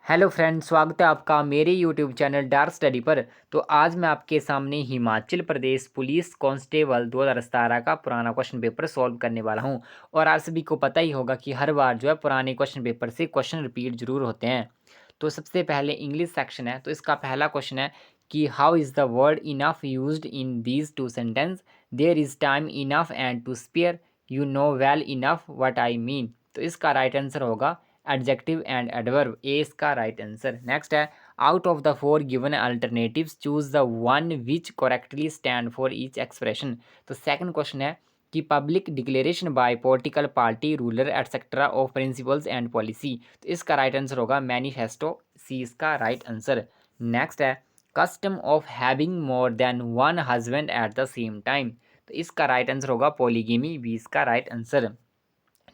Hello friends, स्वागत है आपका मेरे यूट्यूब चैनल डार्क स्टडी पर। तो आज मैं आपके सामने हिमाचल प्रदेश पुलिस कांस्टेबल 2017 का पुराना क्वेश्चन पेपर सॉल्व करने वाला हूं। और आप सभी को पता ही होगा कि हर बार जो है पुराने क्वेश्चन पेपर से क्वेश्चन रिपीट जरूर होते हैं। तो सबसे पहले इंग्लिश सेक्शन है, तो इसका पहला क्वेश्चन है कि how is the word enough used in these two sentence. There is time enough and to spare, you know well enough what I mean. तो इसका राइट आंसर होगा एडजेक्टिव एंड एडवर्ब, ए इसका right answer. Next है out of the four given alternatives choose the one which correctly stand for each expression. तो second question है कि public declaration by political party ruler etcetera of principles and policy. तो इसका right answer होगा manifesto, C इसका right answer. Next है custom of having more than one husband at the same time. तो इसका right answer होगा polygamy, B इसका right answer.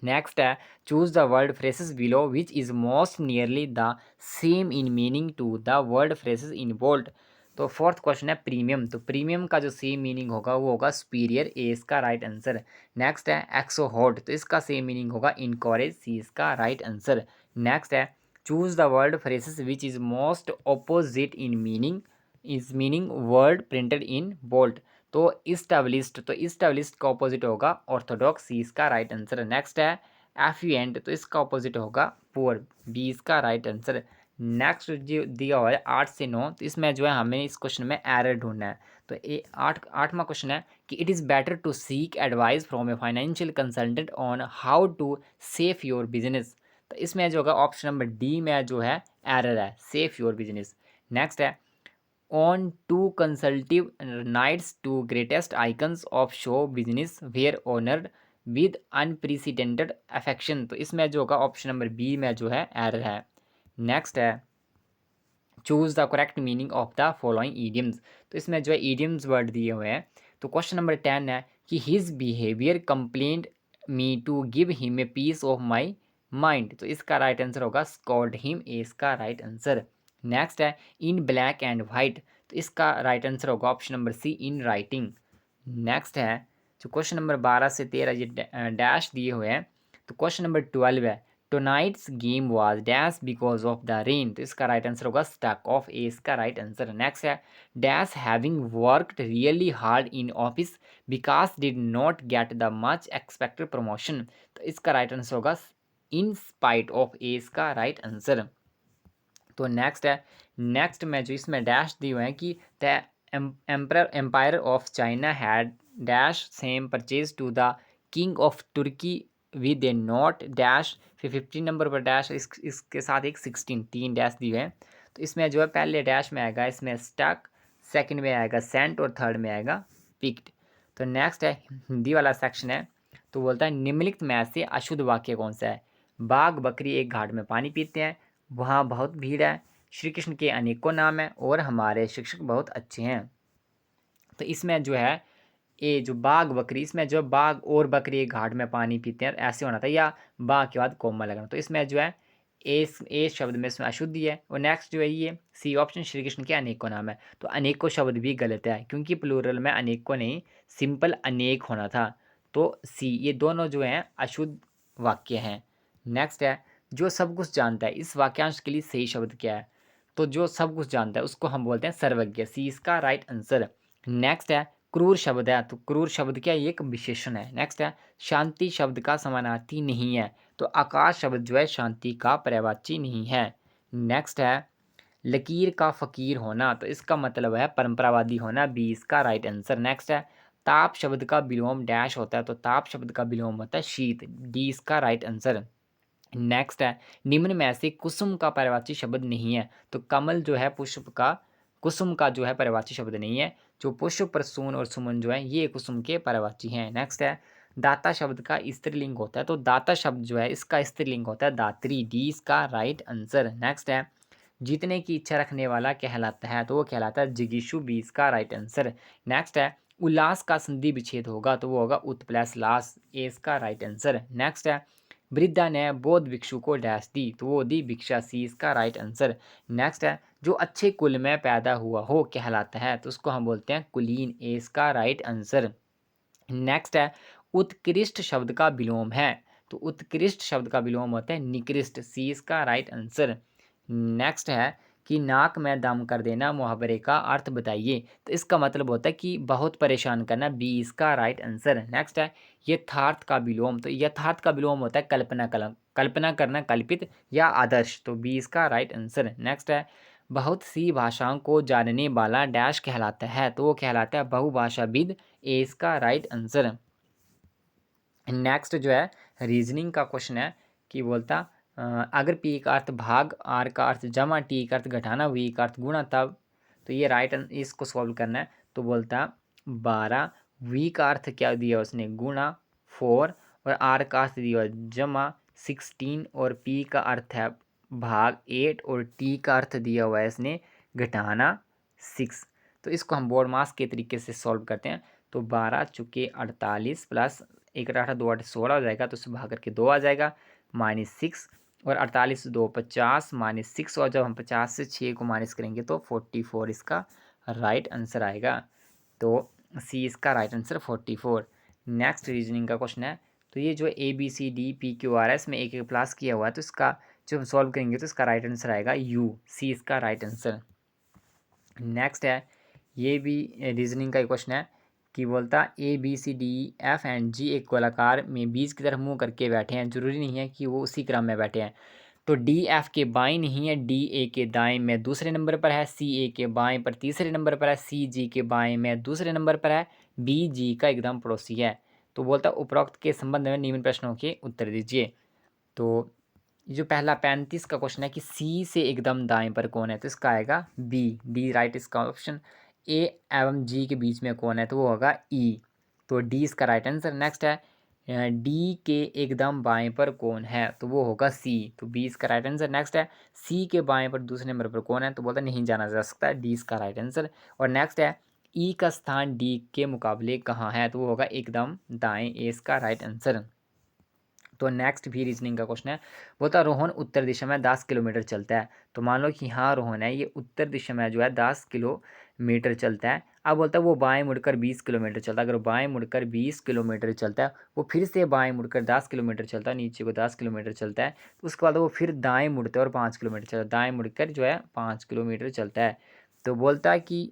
Next है choose the word phrases below which is most nearly the same in meaning to the word phrases in bold. तो fourth question है premium. तो premium का जो सेम मीनिंग होगा वो होगा सुपीरियर, ए इसका राइट आंसर। नेक्स्ट है एक्सोहोड, तो इसका सेम मीनिंग होगा इनकॉरेज, सी इसका राइट आंसर। नेक्स्ट है choose the word phrases which is most opposite in meaning word printed in bold. तो इस्टेब्लिश्ड, तो इस्टेब्लिश्ड का ऑपोजिट होगा ऑर्थोडॉक्स, सी इसका राइट आंसर। नेक्स्ट है एफिएंट, तो इसका ऑपोजिट होगा पुअर, बी इसका राइट आंसर। नेक्स्ट जो दिया हुआ है 8 से 9, तो इसमें जो है हमें इस क्वेश्चन में एरर ढूंढना है। तो आठवां क्वेश्चन है कि it is better to seek advice from a financial consultant on how to safe your business. तो इसमें जो होगा ऑप्शन नंबर डी में जो है एरर है, सेफ योर बिजनेस। नेक्स्ट है on two consecutive nights two greatest icons of show business were honored with unprecedented affection। तो इसमें जो होगा ऑप्शन नंबर बी में जो है एरर है। नेक्स्ट है choose the correct meaning of the following idioms. तो इसमें जो है ईडियम्स वर्ड दिए हुए हैं। तो क्वेश्चन नंबर 10 है कि his behaviour compelled me to give him a piece of my mind. तो इसका राइट आंसर होगा स्कॉल्ड हिम, ए इसका राइट आंसर। नेक्स्ट है इन ब्लैक एंड वाइट। तो इसका राइट आंसर होगा option number C in writing. Next है जो क्वेश्चन नंबर 12 से 13 ये डैश दिए हुए हैं। तो क्वेश्चन नंबर 12 है tonight's game was dash because of the rain. तो इसका राइट आंसर होगा स्टक ऑफ, ए इसका राइट आंसर। नेक्स्ट है dash having worked really hard in office because did not get the much expected promotion. तो इसका right answer होगा in spite of, A इसका right answer. तो next है next में जो इसमें डैश दिए हुए हैं कि the empire of China had dash same purchase to the king of Turkey with a note dash, फिर 15 नंबर पर डैश, इसके साथ एक 16 तीन डैश दिए हैं। तो इसमें जो है पहले डैश में आएगा इसमें स्टक, सेकंड में आएगा सेंट और थर्ड में आएगा पिक्ड। तो नेक्स्ट है हिंदी वाला सेक्शन है। तो बोलता है निम्नलिखित में से अशुद्ध वाक्य कौन सा है। बाघ बकरी एक घाट में पानी पीते हैं, वहाँ बहुत भीड़ है, श्री कृष्ण के अनेकों नाम हैं और हमारे शिक्षक बहुत अच्छे हैं। तो इसमें जो है ये जो बाघ बकरी, इसमें जो बाघ और बकरी एक घाट में पानी पीते हैं ऐसे होना था, या बाघ के बाद कोमा लगना। तो इसमें जो है ए शब्द में इसमें अशुद्धि है। और नेक्स्ट जो है ये सी ऑप्शन श्री कृष्ण के अनेकों नाम है। तो अनेकों शब्द भी गलत है क्योंकि प्लूरल में अनेकों नहीं सिंपल अनेक होना था। तो सी ये दोनों जो हैं अशुद्ध वाक्य हैं। नेक्स्ट है जो सब कुछ जानता है, इस वाक्यांश के लिए सही शब्द क्या है। तो जो सब कुछ जानता है उसको हम बोलते हैं सर्वज्ञ, सी इसका राइट आंसर। नेक्स्ट है क्रूर शब्द है, तो क्रूर शब्द क्या है, ये एक विशेषण है। नेक्स्ट है शांति शब्द का समानार्थी नहीं है, तो आकाश शब्द जो है शांति का पर्यायवाची नहीं है। नेक्स्ट है लकीर का फकीर होना, तो इसका मतलब है परंपरावादी होना, बी इसका राइट आंसर। नेक्स्ट है ताप शब्द का विलोम डैश होता है, तो ताप शब्द का विलोम होता है शीत, डी इसका राइट आंसर। नेक्स्ट है निम्न में से कुसुम का पर्यायवाची शब्द नहीं है, तो कमल जो है पुष्प का, कुसुम का जो है पर्यायवाची शब्द नहीं है। जो पुष्प प्रसून और सुमन जो है ये कुसुम के पर्यायवाची हैं। नेक्स्ट है दाता शब्द का स्त्रीलिंग होता है, तो दाता शब्द जो है इसका स्त्रीलिंग होता है दात्री, डी इसका राइट आंसर। नेक्स्ट है जीतने की इच्छा रखने वाला कहलाता है, तो वो कहलाता है जिगीशु, बी इसका राइट आंसर। नेक्स्ट है उल्लास का संधि विच्छेद होगा, तो वो होगा उत प्लस लास, ए इसका राइट आंसर। नेक्स्ट है वृद्धा ने बौद्ध भिक्षु को डैश दी, तो वो दी भिक्षा, सी इसका राइट आंसर। नेक्स्ट है जो अच्छे कुल में पैदा हुआ हो कहलाता है, तो उसको हम बोलते हैं कुलीन, ए इसका राइट आंसर। नेक्स्ट है उत्कृष्ट शब्द का विलोम है, तो उत्कृष्ट शब्द का विलोम होता है निकृष्ट, सी इसका राइट आंसर। नेक्स्ट है कि नाक में दम कर देना मुहावरे का अर्थ बताइए। तो इसका मतलब होता है कि बहुत परेशान करना, बी इसका राइट आंसर। नेक्स्ट है यथार्थ का विलोम। तो यथार्थ का विलोम होता है कल्पना करना, कल्पित या आदर्श। तो बी इसका राइट आंसर। नेक्स्ट है बहुत सी भाषाओं को जानने वाला डैश कहलाता है। तो वो कहलाता है बहुभाषाविद, ए इसका राइट आंसर। नेक्स्ट जो है रीजनिंग का क्वेश्चन है कि बोलता अगर पी का अर्थ भाग, आर का अर्थ जमा, टी का अर्थ घटाना, वी का अर्थ गुणा, तब तो ये राइट इसको सॉल्व करना है। तो बोलता 12, वी का अर्थ क्या दिया उसने गुणा 4, और आर का अर्थ दिया जमा 16, और पी का अर्थ है भाग 8, और टी का अर्थ दिया हुआ है इसने घटाना 6। तो इसको हम बोर्ड मास के तरीके से सॉल्व करते हैं। तो 12 चुके 48 प्लस 1 8 2 8 16 हो जाएगा। तो उससे भाग करके 2 आ जाएगा -6, और 48 2 50 -6, और जब हम 50 से 6 को माइनस करेंगे तो 44 इसका राइट आंसर आएगा। तो सी इसका राइट आंसर 44। नेक्स्ट रीजनिंग का क्वेश्चन है। तो ये जो ABCDPQRS में एक एक प्लस किया हुआ है, तो इसका जब हम सॉल्व करेंगे तो इसका राइट आंसर आएगा यू, सी इसका राइट आंसर। नेक्स्ट है ये भी रीजनिंग का क्वेश्चन है कि बोलता ABCDEFG एक गोलाकार में बीच की तरफ मुंह करके बैठे हैं, जरूरी नहीं है कि वो उसी क्रम में बैठे हैं। तो DF के बाएं नहीं है, DA के दाएं में दूसरे नंबर पर है, CA के बाएं पर तीसरे नंबर पर है, CG के बाएं में दूसरे नंबर पर है, BG का एकदम पड़ोसी है। तो बोलता उपरोक्त के संबंध में निम्न प्रश्नों के उत्तर दीजिए। तो जो पहला 35 का क्वेश्चन है कि सी से एकदम दाएं पर कौन है, तो इसका आएगा बी, डी राइट इसका ऑप्शन। ए एवं जी के बीच में कौन है, तो वो होगा ई, तो डी इसका राइट आंसर। नेक्स्ट है डी के एकदम बाएं पर कौन है, तो वो होगा सी, तो बी इसका राइट आंसर। नेक्स्ट है सी के बाएं पर दूसरे नंबर पर कौन है, तो बोलता नहीं जाना जा सकता, डी इसका राइट आंसर। और नेक्स्ट है ई का स्थान डी के मुकाबले कहाँ है, तो वो होगा एकदम दाएं, ए इसका राइट आंसर। तो नेक्स्ट भी रीजनिंग का क्वेश्चन है। बोलता रोहन उत्तर दिशा में 10 किलोमीटर चलता है। तो मान लो कि हाँ रोहन है, ये उत्तर दिशा में जो है 10 किलोमीटर चलता है। अब बोलता है वो बाएं मुड़कर 20 किलोमीटर चलता है। अगर बाएं मुड़कर 20 किलोमीटर चलता है, वो फिर से बाएं मुड़कर 10 किलोमीटर चलता है, नीचे को 10 किलोमीटर चलता है, तो उसके बाद वो फिर दाएं मुड़ते हैं और 5 किलोमीटर चलता है, दाएं मुड़कर जो है 5 किलोमीटर चलता है। तो बोलता है कि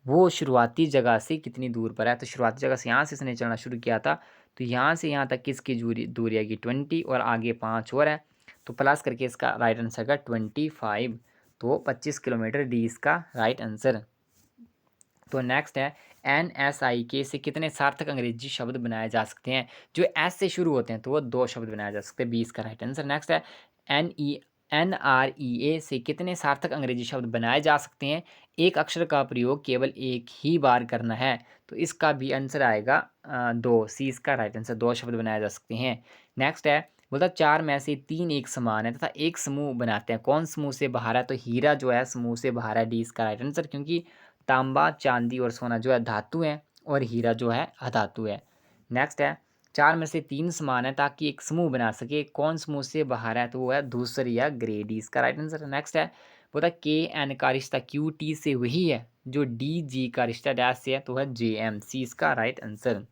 वो शुरुआती जगह से कितनी दूर पर है। तो शुरुआती जगह से यहाँ से इसने चलना शुरू किया था, तो यहाँ से यहाँ तक किसकी दूरी आएगी 20, और आगे 5 और है, तो प्लस करके इसका राइट आंसर का 25, तो 25 किलोमीटर, डी इसका राइट आंसर। तो नेक्स्ट है NSIK से कितने सार्थक अंग्रेजी शब्द बनाए जा सकते हैं। जो एस से शुरू होते हैं तो वो 2 शब्द बनाए जा सकते हैं, बी इसका राइट आंसर। नेक्स्ट है NREA से कितने सार्थक अंग्रेजी शब्द बनाए जा सकते हैं। एक अक्षर का प्रयोग केवल एक ही बार करना है, तो इसका भी आंसर आएगा 2, सी इसका राइट आंसर, 2 शब्द बनाए जा सकते हैं। नेक्स्ट है बोलता 4 में से 3 एक समान है तथा एक समूह बनाते हैं, कौन समूह से बाहर है, तो हीरा जो है समूह से बाहर है, डी इसका राइट आंसर, क्योंकि तांबा चांदी और सोना जो है धातु है, और हीरा जो है अधातु है। नेक्स्ट है 4 में से 3 समान है ताकि एक समूह बना सके, कौन समूह से बाहर है, तो वो है धूसर या ग्रे, डी इसका राइट आंसर। नेक्स्ट है बोलता KN का रिश्ता QT से वही है जो DG का रिश्ता डैश से है, तो है JM, सी इसका राइट आंसर।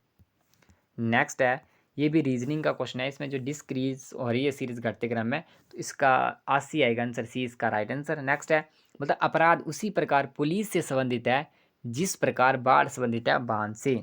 नेक्स्ट है ये भी रीजनिंग का क्वेश्चन है। इसमें जो डिस्क्रीज हो रही है सीरीज घटते क्रम में, तो इसका 80 आएगा आंसर, सी इसका राइट आंसर। नेक्स्ट है मतलब अपराध उसी प्रकार पुलिस से संबंधित है जिस प्रकार बाढ़ संबंधित है बांध से।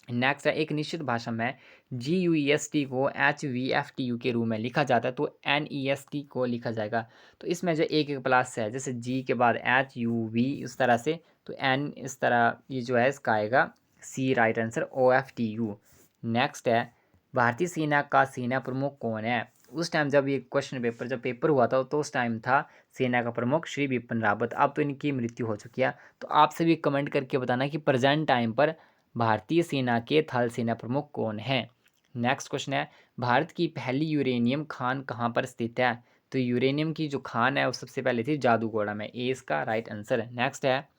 नेक्स्ट है एक निश्चित भाषा में GUEST को HVFTU के रूप में लिखा जाता है, तो NEST को लिखा जाएगा। तो इसमें जो एक एक प्लस है, जैसे G के बाद HUV इस तरह से, तो N इस तरह, ये जो है इसका आएगा सी राइट आंसर, OFTU। नेक्स्ट है भारतीय सेना का सेना प्रमुख कौन है। उस टाइम जब ये क्वेश्चन पेपर जब पेपर हुआ था, तो उस टाइम था सेना का प्रमुख श्री बिपिन रावत। अब तो इनकी मृत्यु हो चुकी है। तो आप सभी कमेंट करके बताना कि प्रेजेंट टाइम पर भारतीय सेना के थल सेना प्रमुख कौन है। नेक्स्ट क्वेश्चन है भारत की पहली यूरेनियम खान कहाँ पर स्थित है। तो यूरेनियम की जो खान है वो सबसे पहले थी जादूगोड़ा में, ए इसका राइट आंसर। नेक्स्ट है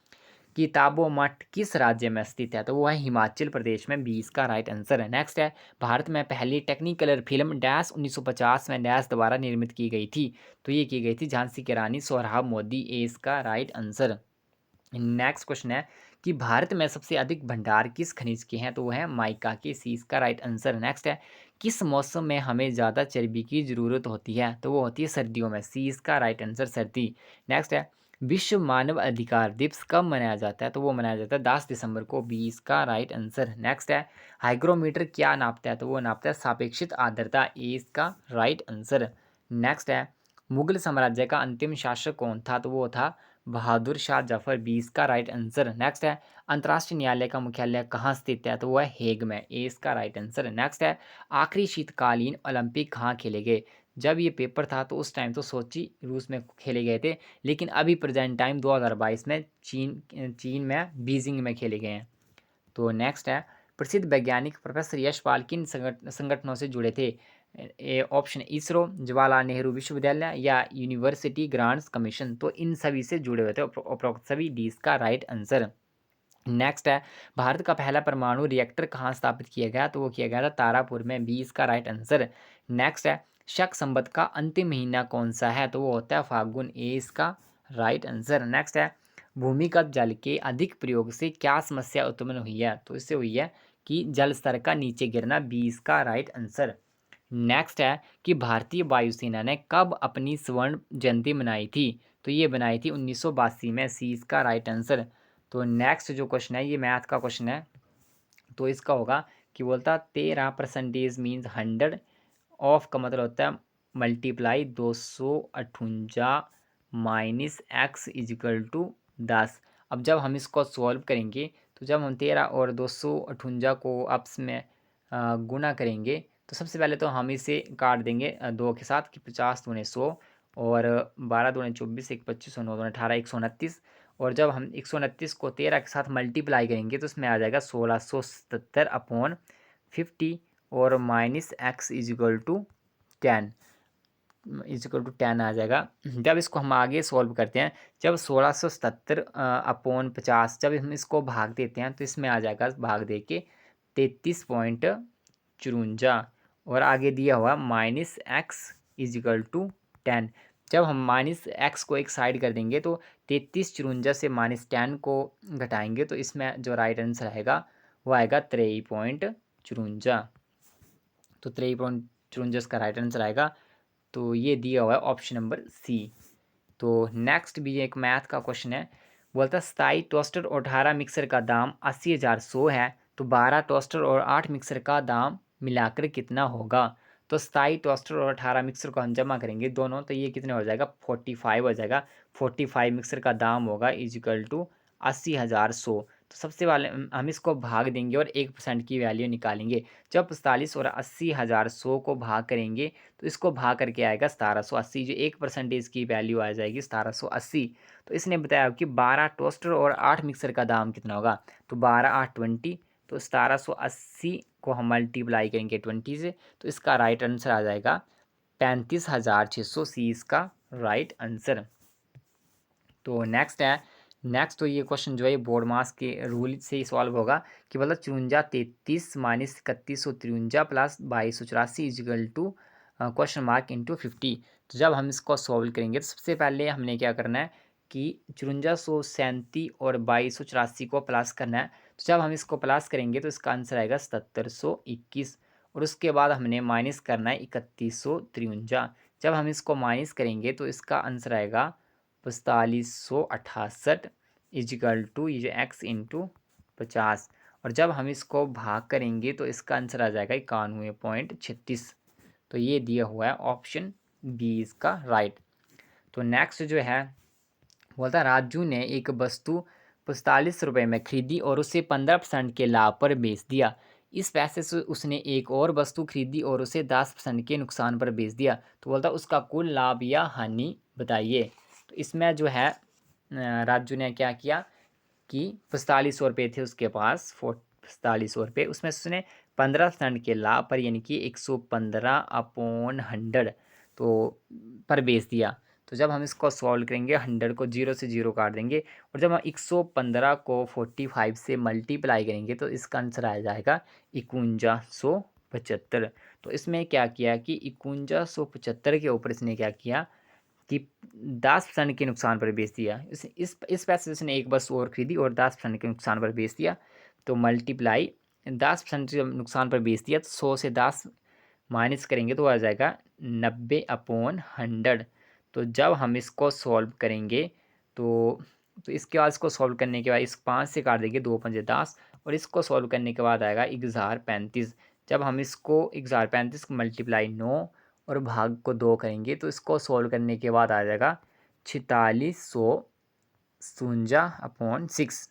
किताबो मठ किस राज्य में स्थित है, तो वो है हिमाचल प्रदेश में, 20 का राइट आंसर है। नेक्स्ट है भारत में पहली टेक्निकलर फिल्म डैश 1950 में डैश द्वारा निर्मित की गई थी, तो ये की गई थी झांसी की रानी सोहराब मोदी, ए इसका राइट आंसर। नेक्स्ट क्वेश्चन है कि भारत में सबसे अधिक भंडार किस खनिज के हैं, तो वो है माइका के, सी इसका राइट आंसर। नेक्स्ट है किस मौसम में हमें ज़्यादा चर्बी की ज़रूरत होती है? तो वो होती है सर्दियों में। सी इसका राइट आंसर सर्दी। नेक्स्ट है विश्व मानव अधिकार दिवस कब मनाया जाता है? तो वो मनाया जाता है 10 दिसंबर को। बी इसका राइट आंसर। नेक्स्ट है हाइग्रोमीटर क्या नापता है? तो वो नापता है सापेक्षिक आर्द्रता। ए इसका राइट आंसर। नेक्स्ट है मुगल साम्राज्य का अंतिम शासक कौन था? तो वो था बहादुर शाह जफर। बी इसका राइट आंसर। नेक्स्ट है अंतर्राष्ट्रीय न्यायालय का मुख्यालय कहाँ स्थित है? तो वो है हेग में। ए इसका राइट आंसर। नेक्स्ट है आखिरी शीतकालीन ओलंपिक कहाँ खेले गए? जब ये पेपर था तो उस टाइम तो सोची रूस में खेले गए थे, लेकिन अभी प्रेजेंट टाइम 2022 में चीन में बीजिंग में खेले गए हैं। तो नेक्स्ट है प्रसिद्ध वैज्ञानिक प्रोफेसर यशपाल किन संगठनों से जुड़े थे? ऑप्शन इसरो, जवाहरलाल नेहरू विश्वविद्यालय या यूनिवर्सिटी ग्रांट्स कमीशन। तो इन सभी से जुड़े हुए थे उपरोक्त सभी। डी इसका राइट आंसर। नेक्स्ट है भारत का पहला परमाणु रिएक्टर कहाँ स्थापित किया गया? तो वो किया गया था तारापुर में। बी इसका राइट आंसर। नेक्स्ट है शक संवत का अंतिम महीना कौन सा है? तो वो होता है फाल्गुन। ए इसका राइट आंसर। नेक्स्ट है भूमिगत जल के अधिक प्रयोग से क्या समस्या उत्पन्न हुई है? तो इससे हुई है कि जल स्तर का नीचे गिरना। बी इसका राइट आंसर। नेक्स्ट है कि भारतीय वायुसेना ने कब अपनी स्वर्ण जयंती मनाई थी? तो ये बनाई थी 1982 में। सी इसका राइट आंसर। तो नेक्स्ट जो क्वेश्चन है ये मैथ का क्वेश्चन है। तो इसका होगा कि बोलता 13% मीन्स 100 ऑफ का मतलब होता है multiply 258 minus X equal to 10। अब जब हम इसको सॉल्व करेंगे तो जब हम 13 और 258 को आपस में गुना करेंगे तो सबसे पहले तो हम इसे काट देंगे 2 के साथ कि 50 दूने 100 और 12 दूने 24 एक 25 और 9 दूने 18 129। और जब हम 129 को 13 के साथ मल्टीप्लाई करेंगे तो इसमें आ जाएगा 1677 अपॉन 50 और माइनस एक्स इजिकल टू 10 आ जाएगा। जब इसको हम आगे सॉल्व करते हैं, जब 1677 अपॉन 50 जब हम इसको भाग देते हैं तो इसमें आ जाएगा भाग दे के 33.54 और आगे दिया हुआ माइनस एक्स इजिकल टू 10। जब हम माइनस एक्स को एक साइड कर देंगे तो 33.54 से -10 को घटाएंगे तो इसमें जो राइट आंसर आएगा वो आएगा 23.54। तो 23.54 इसका राइट आंसर आएगा। तो ये दिया हुआ है ऑप्शन नंबर सी। तो नेक्स्ट भी एक मैथ का क्वेश्चन है। बोलता है 27 टोस्टर और 18 मिक्सर का दाम 80,100 है, तो 12 टोस्टर और 8 मिक्सर का दाम मिलाकर कितना होगा? तो 27 टोस्टर और 18 मिक्सर को हम जमा करेंगे दोनों तो ये कितने हो जाएगा 45 हो जाएगा। 45 मिक्सर का दाम होगा इजिकल टू 80,100। तो सबसे पहले हम इसको भाग देंगे और 1% की वैल्यू निकालेंगे। जब 45 और 80,100 को भाग करेंगे तो इसको भाग करके आएगा 1780। जो 1% की वैल्यू आ जाएगी 1780। तो इसने बताया कि 12 टोस्टर और 8 मिक्सर का दाम कितना होगा? तो 12 8 20। तो 1780 को हम मल्टीप्लाई करेंगे 20 से तो इसका राइट आंसर आ जाएगा 35,600। सी इसका राइट आंसर। तो नेक्स्ट तो ये क्वेश्चन जो है बोर्ड मास के रूल से ही सॉल्व होगा कि मतलब 54 33 minus 3153 plus 2284 equal to question mark into 50। तो जब हम इसको सॉल्व करेंगे तो सबसे पहले हमने क्या करना है कि 5437 और 2284 को प्लस करना है। तो जब हम इसको प्लस करेंगे तो इसका आंसर आएगा 7721 और उसके बाद हमने माइनस करना है 3153। जब हम इसको माइनस करेंगे तो इसका आंसर आएगा 4568 इजिकल टू ये जो एक्स इंटू 50। और जब हम इसको भाग करेंगे तो इसका आंसर आ जाएगा 91.36। तो ये दिया हुआ है ऑप्शन बी इसका राइट। तो नेक्स्ट जो है बोलता है राजू ने एक वस्तु 45 रुपये में खरीदी और उसे 15% के लाभ पर बेच दिया। इस पैसे से उसने एक और वस्तु खरीदी और उसे 10% के नुकसान पर बेच दिया। तो बोलता उसका कुल लाभ या हानि बताइए। तो इसमें जो है राजू ने क्या किया कि 4500 रुपये थे उसके पास 4500 रुपये, उसमें उसने 15% के लाभ पर यानी कि 115 अपॉन 100 तो पर बेच दिया। तो जब हम इसको सॉल्व करेंगे 100 को 0 से 0 काट देंगे और जब हम 115 को 45 से मल्टीप्लाई करेंगे तो इसका आंसर आ जाएगा 5175। तो इसमें क्या किया कि 5175 के ऊपर इसने क्या किया कि 10% के नुकसान पर बेच दिया। इस पैसे से उसने एक बस और खरीदी और 10% के नुकसान पर बेच दिया। तो मल्टीप्लाई 10% नुकसान पर बेच दिया तो 100 से 10 माइनस करेंगे तो आ जाएगा 90/100। तो जब हम इसको सॉल्व करेंगे तो इसके बाद इसको सॉल्व करने के बाद इस 5 से काट देंगे, 2 पंजे 10, और इसको सॉल्व करने के बाद आएगा 1035। जब हम इसको 1035 को मल्टीप्लाई 9 और भाग को 2 करेंगे तो इसको सॉल्व करने के बाद आ जाएगा 4657/6।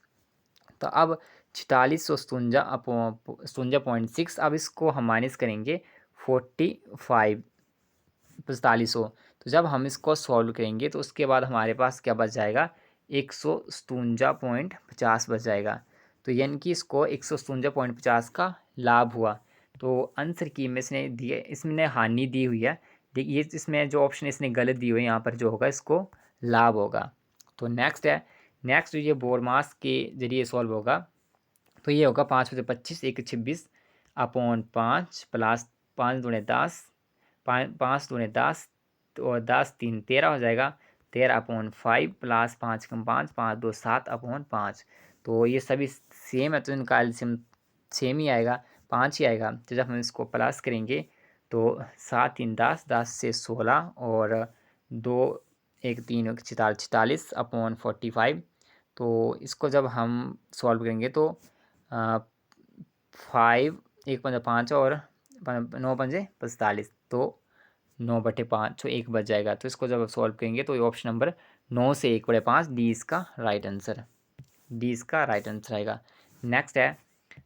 तो अब 4657/6, अब इसको हम माइनस करेंगे 45 तो जब हम इसको सॉल्व करेंगे तो उसके बाद हमारे पास क्या बच जाएगा, 157.50 बच जाएगा। तो यानी कि इसको 157.50 का लाभ हुआ। तो आंसर की में इसने दिए, इसमें हानि दी हुई है। देखिए इसमें जो ऑप्शन इसने गलत दी हुई है, यहाँ पर जो होगा इसको लाभ होगा। तो नेक्स्ट है, नेक्स्ट ये बोरमास के जरिए सॉल्व होगा। तो ये होगा 5×25 1 26/5 प्लस 5×10 5×10 तो 10 3 13 हो जाएगा। 13/5 प्लस 5×5 5 2 7/5। तो ये सभी सेम है तो इनका एलसीएम सेम ही आएगा, 5 ही आएगा। तो जब हम इसको प्लस करेंगे तो 7 3 10 10 से 16 और 2 1 3 46/45। तो इसको जब हम सॉल्व करेंगे तो 5 1 पंजा 5 और 9 पंजे 45, तो 9/5 तो 1 बच जाएगा। तो इसको जब सॉल्व करेंगे तो ये ऑप्शन नंबर 9 से 1/5 डी इसका राइट आंसर, डी इसका राइट आंसर आएगा। नेक्स्ट है,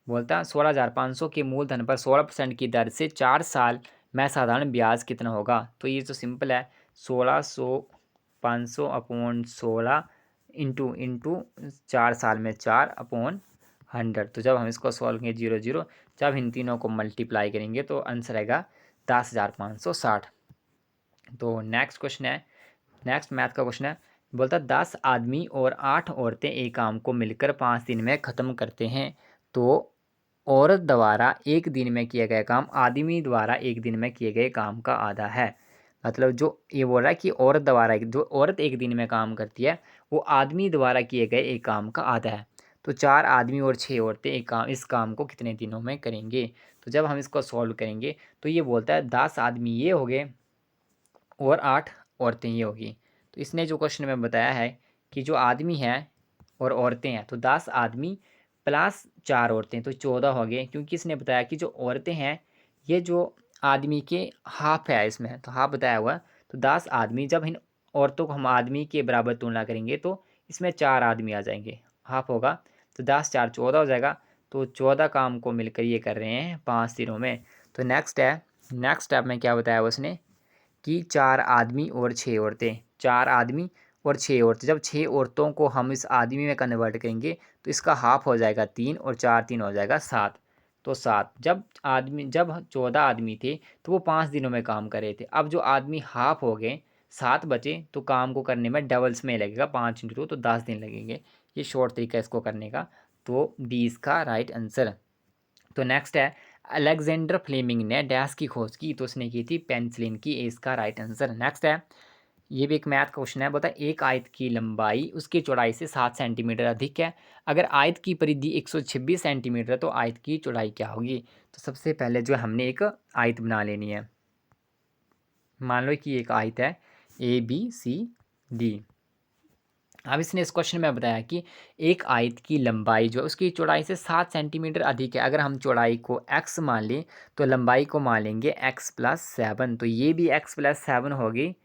बोलता 16,500 के मूलधन पर 16% की दर से 4 साल में साधारण ब्याज कितना होगा। तो ये तो सिंपल है, 16,500/16 इंटू 4 साल में 4/100। तो जब हम इसको सॉल्व करेंगे 0 0, जब इन तीनों को मल्टीप्लाई करेंगे तो आंसर आएगा 10,560। तो नेक्स्ट क्वेश्चन है, नेक्स्ट मैथ का क्वेश्चन है, बोलता 10 आदमी और 8 औरतें एक काम को मिलकर 5 दिन में ख़त्म करते हैं। तो औरत द्वारा एक दिन में किया गया काम आदमी द्वारा एक दिन में किए गए काम का आधा है। मतलब जो ये बोल रहा है कि औरत द्वारा, जो औरत एक दिन में काम करती है वो आदमी द्वारा किए गए एक काम का आधा है। तो 4 आदमी और 6 औरतें इस काम को कितने दिनों में करेंगे। तो जब हम इसको सॉल्व करेंगे तो ये बोलता है 10 आदमी ये हो गए और 8 औरतें ये होगी। तो इसने जो क्वेश्चन में बताया है कि जो आदमी है और औरतें हैं, तो 10 आदमी प्लस 4 औरतें तो 14 हो गए, क्योंकि इसने बताया कि जो औरतें हैं ये जो आदमी के हाफ है, इसमें तो हाफ बताया हुआ है। तो 10 आदमी, जब इन औरतों को हम आदमी के बराबर तुलना करेंगे तो इसमें 4 आदमी आ जाएंगे, हाफ होगा। तो 10 4 14 हो जाएगा। तो 14 काम को मिलकर ये कर रहे हैं 5 दिनों में। तो नेक्स्ट है, नेक्स्ट स्टेप में क्या बताया उसने कि 4 आदमी और 6 औरतें, 4 आदमी और 6 औरतें, जब 6 औरतों को हम इस आदमी में कन्वर्ट करेंगे तो इसका हाफ हो जाएगा 3 और 4 3 हो जाएगा 7। तो 7, जब 14 आदमी थे तो वो 5 दिनों में काम कर रहे थे। अब जो आदमी हाफ हो गए, 7 बचे, तो काम को करने में डबल्स में लगेगा, 5 × 2 तो 10 दिन लगेंगे। ये शॉर्ट तरीका इसको करने का। तो डी इसका राइट आंसर। तो नेक्स्ट है, अलेक्जेंडर फ्लेमिंग ने डैश की खोज की, तो उसने की थी पेंसिलिन की, ए इसका राइट आंसर। नेक्स्ट है, ये भी एक मैथ क्वेश्चन है, बता एक आयत की लंबाई उसकी चौड़ाई से 7 सेंटीमीटर अधिक है। अगर आयत की परिधि 126 सेंटीमीटर है तो आयत की चौड़ाई क्या होगी। तो सबसे पहले जो हमने एक आयत बना लेनी है। मान लो कि एक आयत है ABCD। अब इसने इस क्वेश्चन में बताया कि एक आयत की लंबाई जो है उसकी चौड़ाई से 7 सेंटीमीटर अधिक है। अगर हम चौड़ाई को x मान लें तो लंबाई को मान लेंगे x+7। तो ये भी x+7 होगी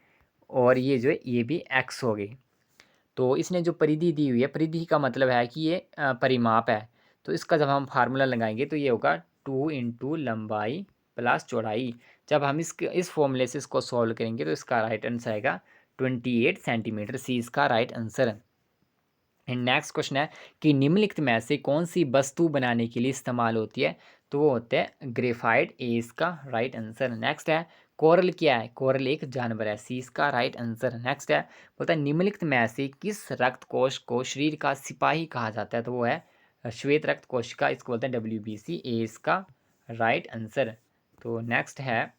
और ये जो है ये भी x होगी। तो इसने जो परिधि दी हुई है, परिधि का मतलब है कि ये परिमाप है। तो इसका जब हम फार्मूला लगाएंगे तो ये होगा 2 × लंबाई प्लस चौड़ाई। जब हम इस फॉर्मूले से इसको सॉल्व करेंगे तो इसका राइट आंसर आएगा 28 सेंटीमीटर, सी इसका right answer. And next question है कि निम्नलिखित में से कौन सी वस्तु बनाने के लिए इस्तेमाल होती है। तो वो होते हैं ग्रेफाइट, ए इसका राइट आंसर। नेक्स्ट है, कोरल क्या है, कोरल एक जानवर है, सी इसका राइट आंसर। नेक्स्ट है, बोलता है निम्नलिखित में से किस रक्त कोश को शरीर का सिपाही कहा जाता है। तो वो है श्वेत रक्त कोशिका, इसको बोलते हैं WBC, ए इसका राइट आंसर। तो नेक्स्ट है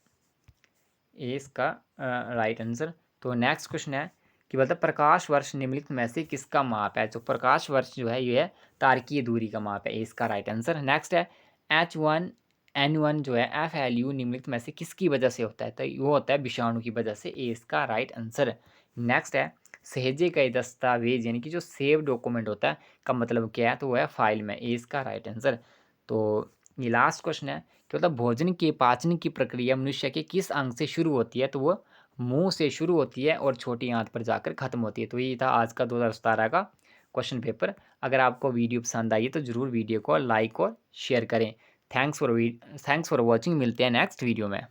ए इसका राइट आंसर। तो नेक्स्ट क्वेश्चन है कि बोलता है प्रकाश वर्ष निम्नलिखित में से किसका माप है। तो प्रकाश वर्ष जो है ये है तारकीय दूरी का माप है, ए इसका राइट आंसर। नेक्स्ट है H1 N1 जो है FLU निम्नलिखित में से किसकी वजह से होता है? तो वो होता है विषाणु की वजह से। ए इसका राइट आंसर। नेक्स्ट है सहेजे गए दस्तावेज यानी कि जो सेव डॉक्यूमेंट होता है का मतलब क्या है? तो वो है फाइल में। ए इसका राइट आंसर। तो ये लास्ट क्वेश्चन है कि मतलब भोजन के पाचन की प्रक्रिया मनुष्य के किस अंग से शुरू होती है? तो वो मुंह से शुरू होती है और छोटी आंत पर जाकर खत्म होती है। तो ये था आज का 2017 का क्वेश्चन पेपर। अगर आपको वीडियो पसंद आई है तो ज़रूर वीडियो को लाइक और शेयर करें। Thanks for watching. मिलते हैं नेक्स्ट वीडियो में।